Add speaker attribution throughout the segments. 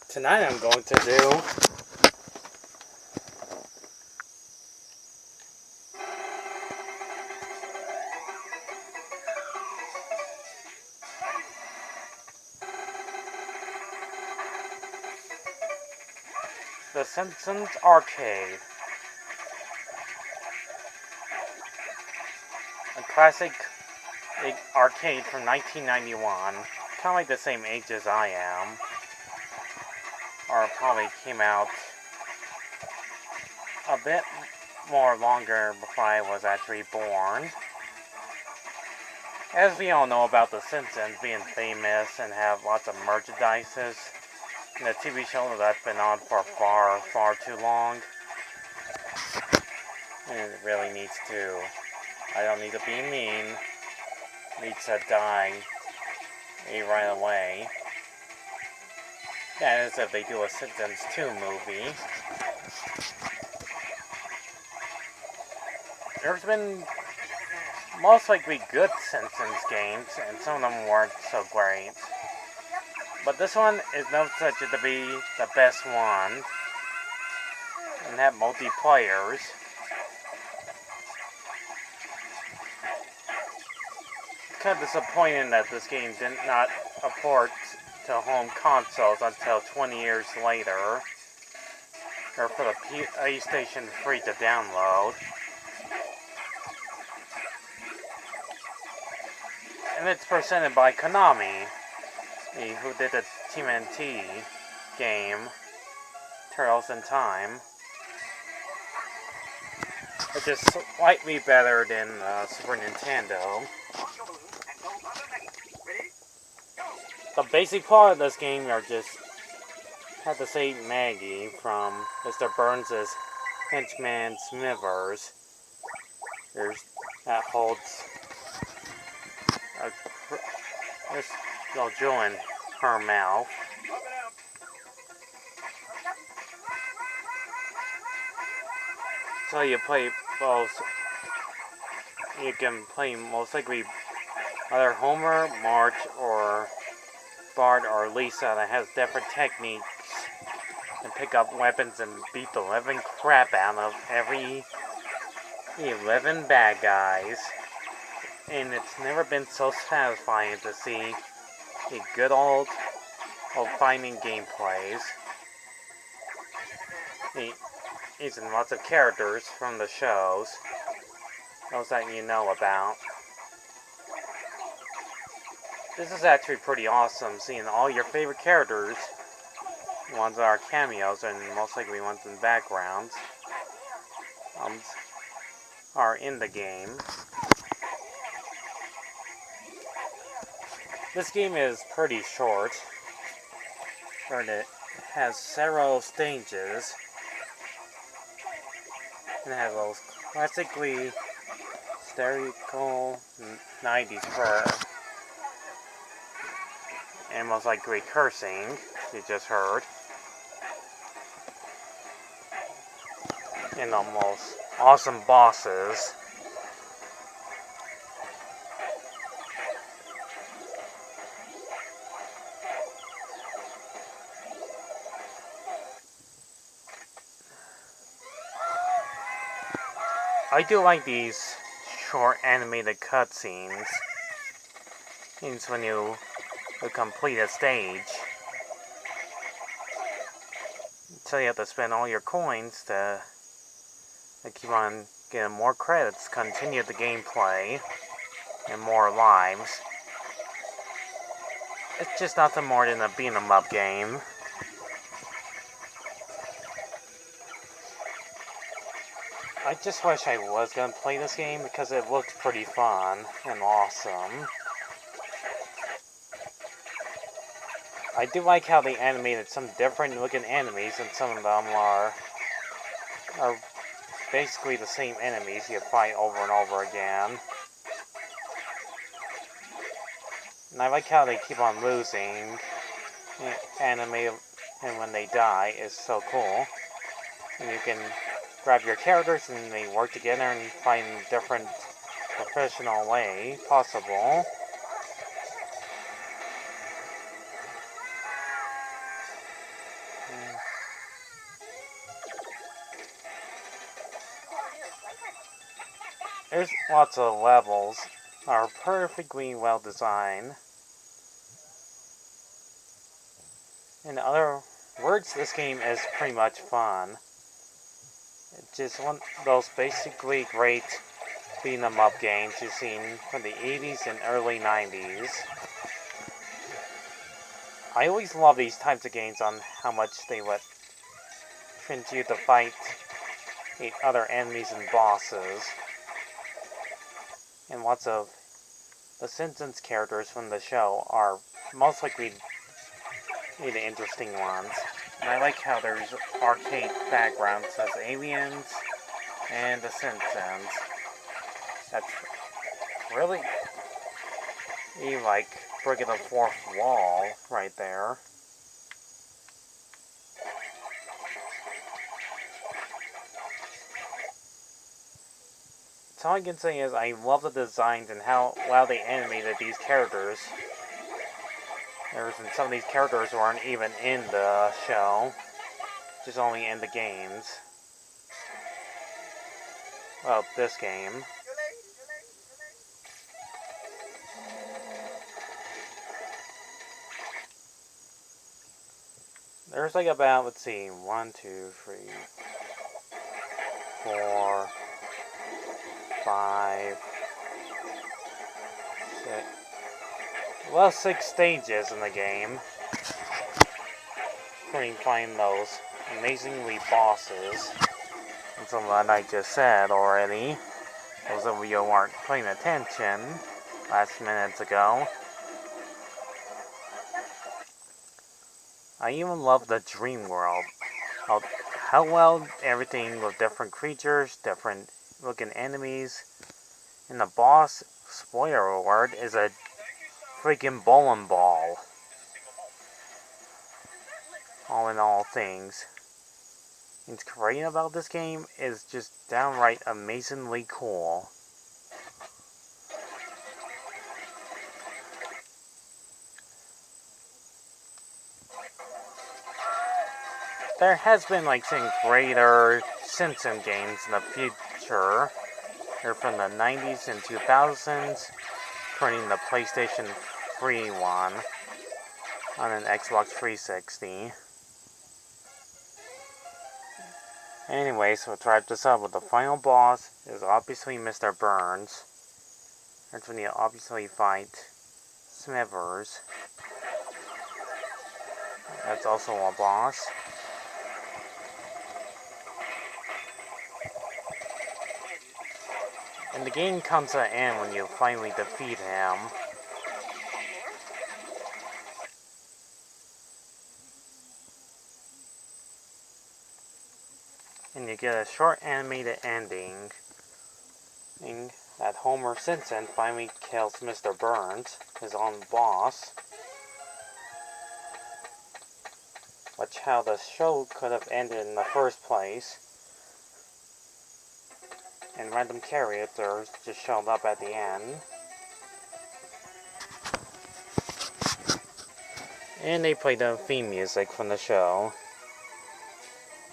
Speaker 1: Tonight I'm going to do the Simpsons Arcade, a classic arcade from 1991, kind of like the same age as I am, or probably came out a bit more longer before I was actually born. As we all know about the Simpsons being famous and have lots of merchandises, and a TV show that's been on for far, far too long, and it really needs to, I don't need to be mean, needs to die right away. That is if they do a Simpsons 2 movie. There's been most likely good Simpsons games, and some of them weren't so great. But this one is known such to be the best one, and have multiplayers. It's kind of disappointing that this game did not port to home consoles until 20 years later, or for the PlayStation free to download. And it's presented by Konami, who did the TMNT game, Turtles in Time, which is slightly better than Super Nintendo. The basic plot of this game are just have to say Maggie from Mr. Burns' henchman Smithers. That holds this little jewel in her mouth. So you play both. You can play most likely either Homer, Marge, or Bart, or Lisa that has different techniques and pick up weapons and beat the living crap out of every 11 bad guys. And it's never been so satisfying to see the good old fighting gameplays. Using lots of characters from the shows, those that you know about. This is actually pretty awesome, seeing all your favorite characters, ones that are cameos and most likely ones in backgrounds, are in the game. This game is pretty short, and it has several stages, and it has those classically stereotypical 90s fur, and most likely cursing, you just heard, and the most awesome bosses. I do like these short animated cutscenes. Means when you complete a stage, so you have to spend all your coins to keep on getting more credits, continue the gameplay, and more lives. It's just nothing more than a beat 'em up game. I just wish I was going to play this game because it looked pretty fun and awesome. I do like how they animated some different looking enemies, and some of them are basically the same enemies you fight over and over again. And I like how they keep on losing, animated, and when they die is so cool. And you can grab your characters and they work together and find different professional way possible. There's lots of levels that are perfectly well designed. In other words, this game is pretty much fun. It's just one of those basically great beat 'em up games you've seen from the 80s and early 90s. I always love these types of games on how much they would train you to fight other enemies and bosses. And lots of the Simpsons characters from the show are most likely the interesting ones. And I like how there's arcade backgrounds as aliens and the Simpsons. That's really like breaking the fourth wall right there. So all I can say is I love the designs and how well they animated these characters. Some of these characters weren't even in the show, just only in the games. Well, this game. There's like about, let's see, 1, 2, 3, 4, 5, 6. Well, 6 stages in the game. Where you can find those amazingly bosses. And some that I just said already. Those of you who aren't paying attention last minutes ago. I even love the dream world. How well everything with different creatures, different looking enemies. And the boss, spoiler alert, is a freaking bowling ball. All in all things. What's great about this game is just downright amazingly cool. There has been like some greater Simpson games in the future. They're from the 90s and 2000s, including the PlayStation 3 one on an Xbox 360. Anyway, so to wrap this up, with the final boss is obviously Mr. Burns. That's when you obviously fight Smithers. That's also a boss. And the game comes to an end when you finally defeat him. And you get a short animated ending that Homer Simpson finally kills Mr. Burns, his own boss. Which how the show could have ended in the first place. And random characters just showed up at the end. And they played the theme music from the show.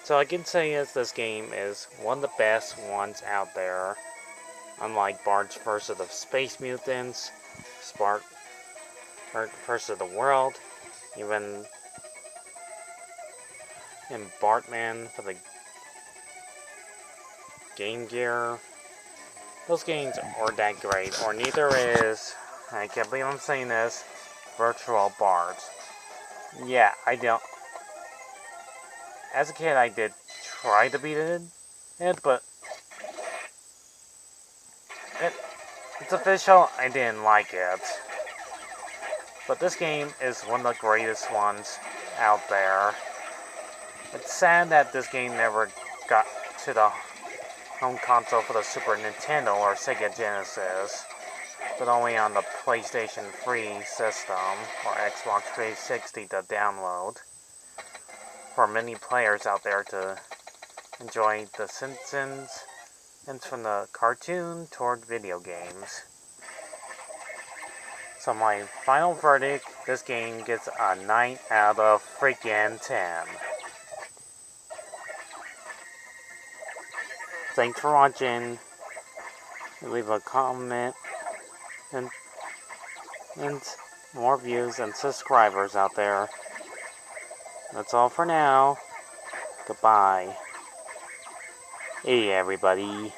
Speaker 1: So I can say is this game is one of the best ones out there. Unlike Bart's vs. the Space Mutants, Bart vs. the World, even in Bartman for the Game Gear. Those games aren't that great, or neither is, I can't believe I'm saying this, Virtual Bart. Yeah, I don't. As a kid, I did try to beat it, but it's official, I didn't like it. But this game is one of the greatest ones out there. It's sad that this game never got to the home console for the Super Nintendo or Sega Genesis, but only on the PlayStation 3 system or Xbox 360 to download. For many players out there to enjoy The Simpsons and from the cartoon toward video games. So my final verdict, this game gets a 9 out of freaking 10. Thanks for watching, leave a comment, and more views and subscribers out there. That's all for now. Goodbye. Hey, everybody.